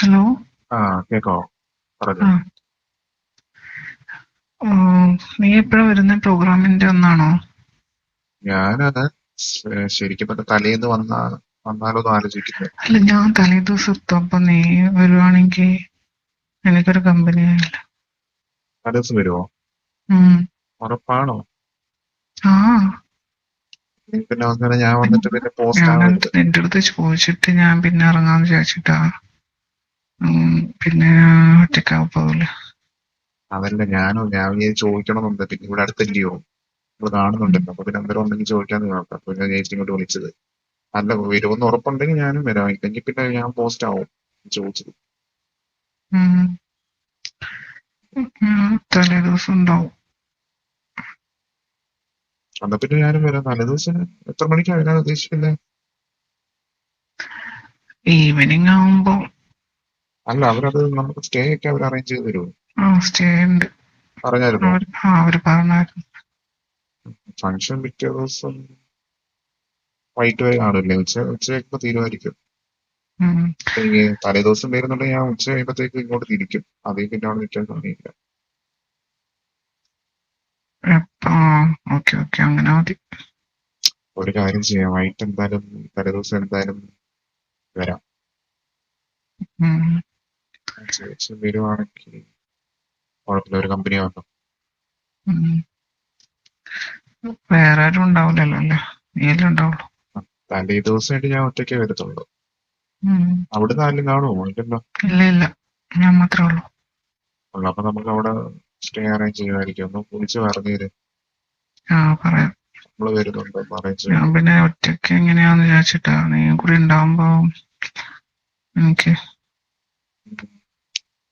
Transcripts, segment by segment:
Hello. ആ കേക്കോ? പറഞ്ഞോ. ആ. നീ എപ്പോഴാ വരുന്ന? പ്രോഗ്രാമിന്റെ ഒന്നാണോ? ഞാനത് ശരിക്കും പറഞ്ഞ തലേന്ന് വന്നാലോ എന്ന് ആലോചിക്കുന്നത്. അല്ല, ഞാൻ തലേ ദിവസം എത്തും. അപ്പൊ നീ വരുവാണെങ്കിൽ എനിക്കൊരു കമ്പനി ആയില്ല. തലേദിവസം വരുമോ? ഉറപ്പാണോ? ആ. പിന്നെ വന്നിട്ട് ഞാൻ വന്നിട്ട് പിന്നെ പോസ്റ്റ് ഞാൻ ആവരുത്. നിന്റെ അടുത്ത് ചോദിച്ചിട്ട് ഞാൻ പിന്നെ ഇറങ്ങാന്ന് വിചാരിച്ചിട്ടാ. പിന്നെ ഒറ്റയ്ക്കാവ് പോകില്ല. അതല്ല ഞാൻ ചോദിക്കണമെന്നുണ്ട്. പിന്നെ ഇവിടെ അടുത്തല്ലയോ, ഇവിടെ കാണുന്നുണ്ടല്ലോ. അപ്പൊ പിന്നെ അന്നേരം ഉണ്ടെങ്കിൽ ചോദിക്കാന്ന് നോക്കാം. അപ്പൊ ഞാൻ ചേച്ചി ഇങ്ങോട്ട് വിളിച്ചത്. അല്ല, വരുമെന്ന് ഉറപ്പുണ്ടെങ്കിൽ ഞാനും വരാം. ഇല്ലെങ്കിൽ പിന്നെ ഞാൻ പോസ്റ്റ് ആവും ചോദിച്ചത്. തലേ ദിവസം ഉണ്ടാവും. എന്നാ പിന്നെ ഞാനും വരാം. തലേദിവസം എത്ര മണിക്കാണ് വരാൻ ഉദ്ദേശിക്കുന്നത്? ഈവനിങ് ആവുമ്പോ. അല്ല, അവരത് നമുക്ക് സ്റ്റേ ഒക്കെ അവർ അറേഞ്ച് ചെയ്ത് തരുമോ? സ്റ്റേ ഉണ്ട്. പറഞ്ഞായിരുന്നോ? അവര് പറഞ്ഞായിരുന്നു. ഫംഗ്ഷൻ പിറ്റേ ദിവസം വൈകിട്ട് വരെ കാണില്ലേ? ഉച്ച കഴിയുമ്പോ തീരുമാനിക്കും. ഈ തലേദിവസം വരുന്നുണ്ടെങ്കിൽ ഞാൻ ഉച്ച കഴിയുമ്പോഴത്തേക്ക് ഇങ്ങോട്ട് തിരിക്കും. അതിൽ പിന്നെ അവിടെ നിൽക്കാൻ സമയമില്ല. ഓക്കെ ഓക്കെ, അങ്ങനെ മതി. ഒരു കാര്യം ചെയ്യാം, വൈകിട്ട് എന്തായാലും തലേദിവസം എന്തായാലും വരാം. ചേച്ചി വരുവാണെങ്കിൽ കുഴപ്പമില്ല, ഒരു കമ്പനി ആവട്ടോ. വേറെ ആരും ഉണ്ടാവില്ലല്ലോ അല്ലേ? നീയല്ലേ ഉണ്ടാവുള്ളൂ. തലേ ദിവസമായിട്ട് ഞാൻ ഒറ്റയ്ക്കേ വരത്തുള്ളൂ. അവിടുന്ന് ആരെങ്കിലും കാണുമോ? ഇല്ലല്ലോ. ഇല്ല ഇല്ല, ഞാൻ മാത്രമേ ഉള്ളൂ. അപ്പൊ നമുക്ക് അവിടെ സ്റ്റേ അറേഞ്ച് ചെയ്യുമായിരിക്കും. ഒന്ന് വിളിച്ച് പറഞ്ഞേര്. പറയാം. നമ്മള് വരുന്നുണ്ടോ അറേഞ്ച് ഞാൻ ചെയ്യാൻ. പിന്നെ ഒറ്റയ്ക്ക് എങ്ങനെയാന്ന് വിചാരിച്ചിട്ടാ. നീയും കൂടി ഉണ്ടാവുമ്പോ എനിക്ക്.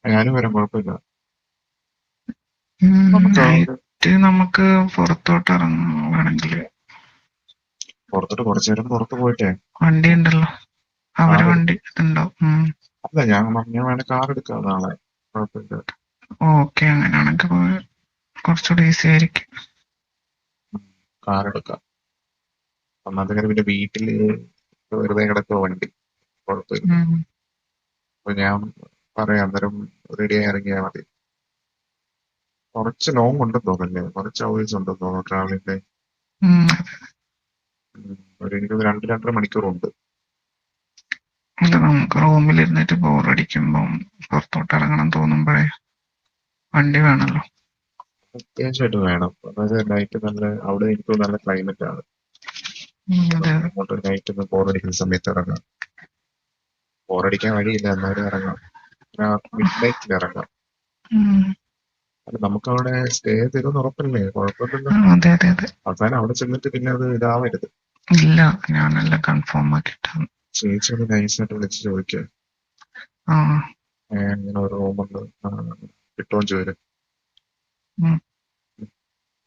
ഞാനും വരാം, കുഴപ്പമില്ല. നൈറ്റ് നമുക്ക് പുറത്തോട്ട് ഇറങ്ങാം വേണമെങ്കിൽ. പുറത്തോട്ട് കുറച്ചു നേരം പുറത്ത് പോയിട്ടേ. വണ്ടി ഉണ്ടല്ലോ, അവര് വണ്ടി ഉണ്ടാവും. അല്ല, ഞാൻ വേണേ കാർ എടുക്കാം നാളെ, കുഴപ്പമില്ല. ഓക്കെ, അങ്ങനെയാണെങ്കിൽ കുറച്ചുകൂടി ഈസി ആയിരിക്കും. കാർ എടുക്കാം. ഒന്നാമത്തെ കാര്യം പിന്നെ വീട്ടില് വെറുതെ കിടക്കുക വണ്ടി, കുഴപ്പമില്ല. അപ്പൊ ഞാൻ പറയാം, അന്നേരം റെഡിയായി ഇറങ്ങിയാൽ മതി. കുറച്ച് ലോങ് ഉണ്ടെന്ന് തോന്നല്ലേ? കുറച്ച് അവേഴ്സ് ഉണ്ടെന്ന് തോന്നുന്നു ട്രാവലിന്റെ. എനിക്ക് 2-2.5 മണിക്കൂറുണ്ട്. അല്ല, നമുക്ക് റൂമിലിരുന്നിട്ട് ബോറടിക്കുമ്പം പുറത്തോട്ട് ഇറങ്ങണം തോന്നുമ്പോഴേ വണ്ടി വേണല്ലോ. അത്യാവശ്യമായിട്ട് വേണം. അതായത് നൈറ്റ് അവിടെ എനിക്ക് നല്ല ക്ലൈമറ്റ് ആണ്. അങ്ങോട്ട് നൈറ്റ് ബോറടിക്കുന്ന സമയത്ത് ഇറങ്ങാം. ബോറടിക്കാൻ വഴിയില്ല, എന്നാലും ഇറങ്ങാം. മിഡ് നൈറ്റിൽ ഇറങ്ങാം. അല്ല, നമുക്ക് അവിടെ സ്റ്റേ തരുമെന്ന് ഉറപ്പല്ലേ? കുഴപ്പമില്ലല്ലോ. അവസാനം അവിടെ ചെന്നിട്ട് പിന്നെ അത് ഇതാവരുത്. ഇല്ല, ഞാനെല്ലാം കൺഫേം ആക്കിയിട്ടാണ്. ചേച്ചി ഒന്ന് നൈസായിട്ട് വിളിച്ച് ചോദിക്കുക, ഇങ്ങനെ ഒരു റൂമുണ്ട്, കിട്ടുമോ ചോദിക്കും.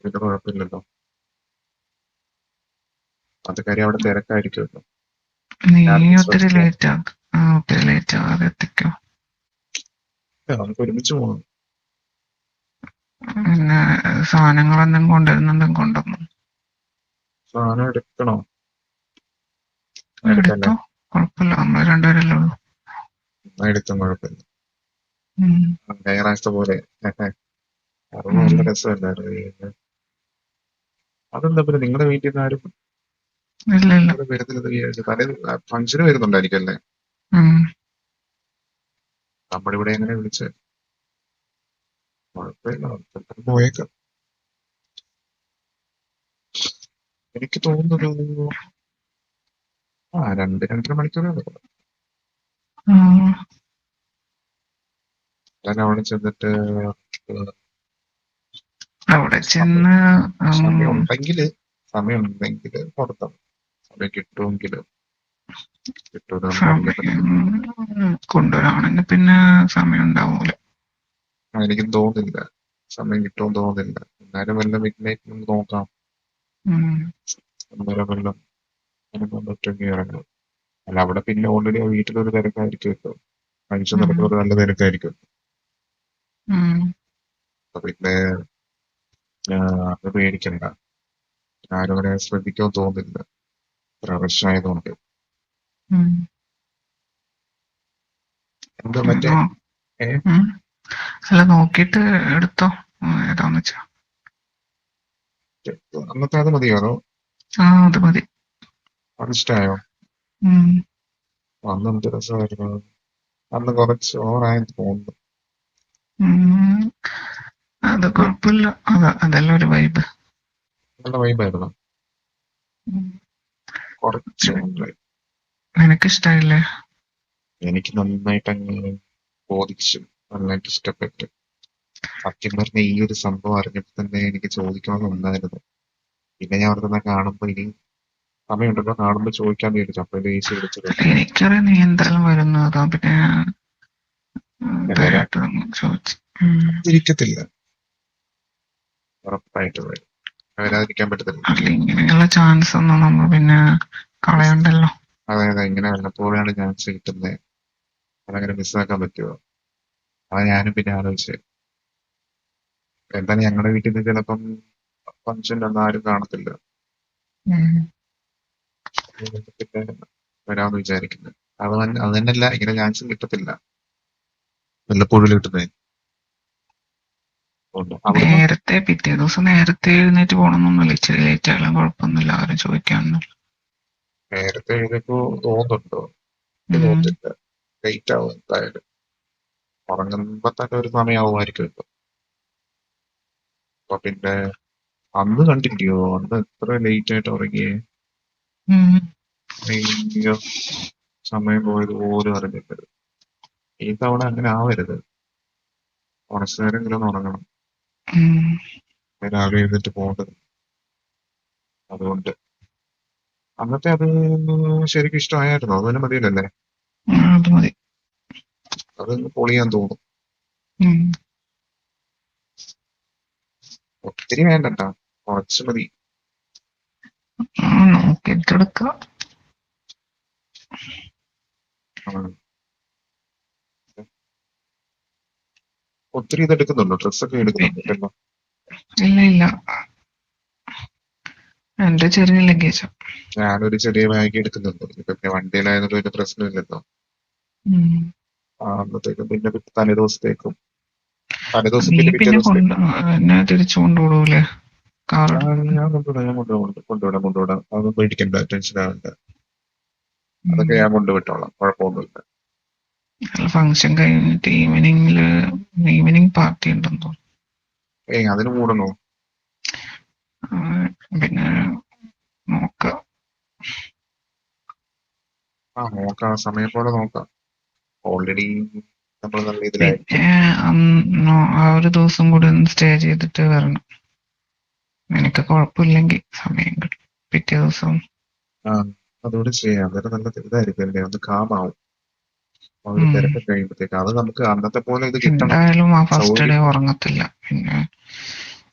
പിന്നെ കുഴപ്പമില്ലല്ലോ. അത് കാര്യം അവിടെ തിരക്കായിരിക്കുമല്ലോ. നീ ഒത്തിരി ലേറ്റ് ആകാതെ എത്തിക്കോ. നമുക്ക് ഒരുമിച്ച് പോകണം. പിന്നെ സാധനങ്ങളെന്തെങ്കിലും കൊണ്ടുവരുന്നുണ്ടെങ്കിൽ കൊണ്ടുവന്നു. സാധനം എടുക്കണോ? എടുത്തോ, കുഴപ്പമില്ല. നമ്മൾ രണ്ടുപേരല്ലേ ഉള്ളൂ. എടുത്തും കുഴപ്പമില്ല. ഞായറാഴ്ച പോലെ അത് നല്ല രസമല്ലായിരുന്നു. അതെന്താ പിന്നെ നിങ്ങളുടെ വീട്ടിൽ നിന്ന് ആരും വരുന്നില്ലെന്ന് വിചാരിച്ചു. ഫംഗ്ഷന് വരുന്നുണ്ടായിരിക്കും അല്ലേ? നമ്മളിവിടെ എങ്ങനെ വിളിച്ചത്? കുഴപ്പമില്ല, പോയേക്കാം. എനിക്ക് തോന്നുന്നത് 2-2.5 മണിക്കൂറേ ഉള്ളൂ. അവിടെ ചെന്നിട്ട് സമയം ഉണ്ടെങ്കിൽ പുറത്താം. സമയം കിട്ടുമെങ്കിൽ കൊണ്ടുവരാണെങ്കിൽ പിന്നെ സമയം ഉണ്ടാവൂല. എനിക്കും തോന്നുന്നില്ല സമയം കിട്ടുമെന്ന് തോന്നുന്നില്ല. എന്നാലും വല്ല മിഡ് നൈറ്റ് നോക്കാം. അന്നേരം വല്ലതും ഒറ്റയ്ക്ക് ഇറങ്ങും. അല്ല, അവിടെ പിന്നെ ഓൾറെഡി വീട്ടിലൊരു തിരക്കായിരിക്കുമല്ലോ. ഫംഗ്ഷൻ നടക്കുന്നത് നല്ല തിരക്കായിരിക്കും. പിന്നെ അത് പേടിക്കണ്ട. ആരും അങ്ങനെ ശ്രദ്ധിക്കാൻ തോന്നുന്നില്ല, ഇത്ര വർഷമായതുകൊണ്ട്. എന്ത് മറ്റേ നോ ഏ ഉം. അല്ല നോക്കിയിട്ട് എടുത്തോ. ഏതാന്ന് വെച്ചാ. അന്നത്തെ അത് മതിയോ അതോ അത് മതി. അത് ഇഷ്ടമായോ? ഉം. അന്ന് എന്ത് രസമായിരുന്നു. അന്ന് കുറച്ച് ഓവറായെന്ന് തോന്നുന്നു. ഉം. അത് കുഴപ്പമില്ല. അതല്ല ഒരു വൈബ്. നല്ല വൈബായിരുന്നു. കുറച്ച് ഓവറായി. നിനക്കിഷ്ടായില്ലേ? എനിക്ക് നന്നായിട്ട് അങ്ങ് ബോധിച്ചു, നന്നായിട്ട് ഇഷ്ടപ്പെട്ടു. സത്യം പറഞ്ഞ ഈ ഒരു സംഭവം അറിഞ്ഞപ്പോൾ തന്നെ എനിക്ക് ചോദിക്കണമെന്നുണ്ടായിരുന്നു. പിന്നെ ഞാൻ ഓർക്കുന്ന കാണുമ്പോ ഇനി സമയമുണ്ടല്ലോ കാണുമ്പോ ചോദിക്കാന്ന് വിചാരിച്ചു. അപ്പൊ ചേച്ചി വിളിച്ചത് എനിക്കറിയാം നീ എന്തായാലും വരുന്നു. അതാ പിന്നെ വരാൻ ധൈര്യമായിട്ട് ചോദിച്ചു. ഇരിക്കത്തില്ല, ഉറപ്പായിട്ട് വരും. വരാതിരിക്കാൻ പറ്റത്തില്ല. അല്ല, ഇങ്ങനെയുള്ള ചാൻസ് ഒന്നും നമ്മൾ പിന്നെ കളയണ്ടല്ലോ. അതായത് ഇങ്ങനെ വല്ലപ്പോഴാണ് ചാൻസ് കിട്ടുന്നത്, അതങ്ങനെ മിസ്സാക്കാൻ പറ്റുമോ? അതാ ഞാനും പിന്നെ ആലോചിച്ചത്. എന്തായാലും ഞങ്ങളുടെ വീട്ടിൽ നിന്ന് ചിലപ്പം ഫംഗ്ഷൻ ഒന്നും ആരും കാണത്തില്ല. ഉം. അതുകൊണ്ട് പിന്നെ വരാമെന്ന് വിചാരിക്കുന്നത്. അത് തന്നെയല്ല, ഇങ്ങനെ ചാൻസും കിട്ടത്തില്ല, വല്ലപ്പോഴും കിട്ടുന്നത്. അവിടുന്ന് നേരത്തെ പിറ്റേ ദിവസം നേരത്തെ എഴുന്നേറ്റ് പോകണമെന്നൊന്നുമില്ല. ഇച്ചിരി ലേറ്റ് ആയാലും കുഴപ്പമൊന്നുമില്ല. ആരും ചോദിക്കാനൊന്നുമില്ല. നേരത്തെ എഴുന്നേൽപ്പോ തോന്നുന്നുണ്ടോ? എനിക്ക് ഉം. തോന്നുന്നില്ല. ലേറ്റ് ആവും എന്തായാലും. ഉറങ്ങുമ്പോ തന്നെ ഒരു സമയമാവുമായിരിക്കും ഇപ്പൊ. അപ്പൊ പിന്നെ അന്ന് കണ്ടില്ലയോ, അന്ന് എത്ര ലേറ്റ് ആയിട്ട് ഉറങ്ങിയേ. ഉം. അയ്യോ, സമയം പോയത് പോലും അറിഞ്ഞില്ല. ഈ തവണ അങ്ങനെ ആവരുത്. കുറച്ചു നേരമെങ്കിലും ഒന്ന് ഉറങ്ങണം. ഉം. രാവിലെ എഴുന്നേറ്റ് പോകേണ്ടത്. അതുകൊണ്ട് അന്നത്തെ അത് ശരിക്കും ഇഷ്ടമായിരുന്നു. അത് തന്നെ മതിയല്ലേ? അത് മതി. അതൊന്ന് പൊളിയാൻ തോന്നും. ഉം. ഒത്തിരി വേണ്ടട്ടാ, കുറച്ച് മതി. നോക്കിയിട്ട് എടുക്കാം. ആ, ഒത്തിരി ഇത് എടുക്കുന്നുണ്ടോ? ഡ്രസ്സൊക്കെ എടുക്കുന്നുണ്ടല്ലോ. ഇല്ല ഇല്ല, എന്റെ ചെറിയ ലഗേജ്. ഞാനൊരു ചെറിയ ബാഗ് എടുക്കുന്നുണ്ട്. ഇപ്പൊ പിന്നെ വണ്ടിയിലായതുകൊണ്ട് വലിയ പ്രശ്നമില്ലല്ലോ. അന്നത്തേക്കും പിന്നെ തലേദിവസത്തേക്കും, തലേദിവസം നീ പിന്നെ പിറ്റേ പിന്നെ ദിവസത്തേക്കും. എന്നെ തിരിച്ചു കൊണ്ടുവിടൂലേ കാർ ആ, എടുത്തിട്ട്? ഞാൻ കൊണ്ടുവിടാം. അതൊന്നും പേടിക്കണ്ട, ടെൻഷൻ ആവണ്ട. അതൊക്കെ ഞാൻ കൊണ്ടുവിട്ടോളാം, കുഴപ്പമൊന്നുമില്ല. ഫംഗ്ഷൻ കഴിഞ്ഞിട്ട് ഈവനിങ് പാർട്ടി ഉണ്ടെന്ന് തോന്നുന്നു. അതിന് കൂടണോ? പിന്നെ നോക്കാം. നോക്കാം, സമയം പോലെ നോക്കാം. ഓൾറെഡി നമ്മൾ നല്ല ഇതിലായിരിക്കും. പിന്നെ ആ ഒരു ദിവസം കൂടി ഒന്ന് സ്റ്റേ ചെയ്തിട്ട് വരണം. നിനക്ക് കുഴപ്പമില്ലെങ്കിൽ സമയം കിട്ടും പിറ്റേ ദിവസം. ആ, അതുകൂടി ചെയ്യാം. അന്നേരം നല്ല ഇതായിരിക്കും അല്ലേ, ഒന്ന് കാമാവും ആ ഒരു തിരക്ക് കഴിയുമ്പോഴത്തേക്ക്. അത് നമുക്ക് അന്നത്തെ പോലെ ഇത് കിട്ടണം. എന്തായാലും ആ ഫസ്റ്റ് ഡേ സൗകര്യം ഉറങ്ങത്തില്ല. പിന്നെ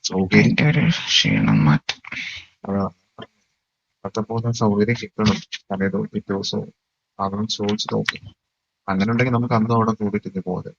സൗകര്യം അതിന്റെ ഒരു ക്ഷീണം മാറ്റും. അതാ, അന്നത്തെ പോലെ സൗകര്യം കിട്ടണം. പിറ്റേ ദിവസവും അതൊന്നും ചോദിച്ചു നോക്കും. അങ്ങനെ ഉണ്ടെങ്കിൽ നമുക്ക് അന്ന് അവിടെ കൂടിയിട്ട് പോലെ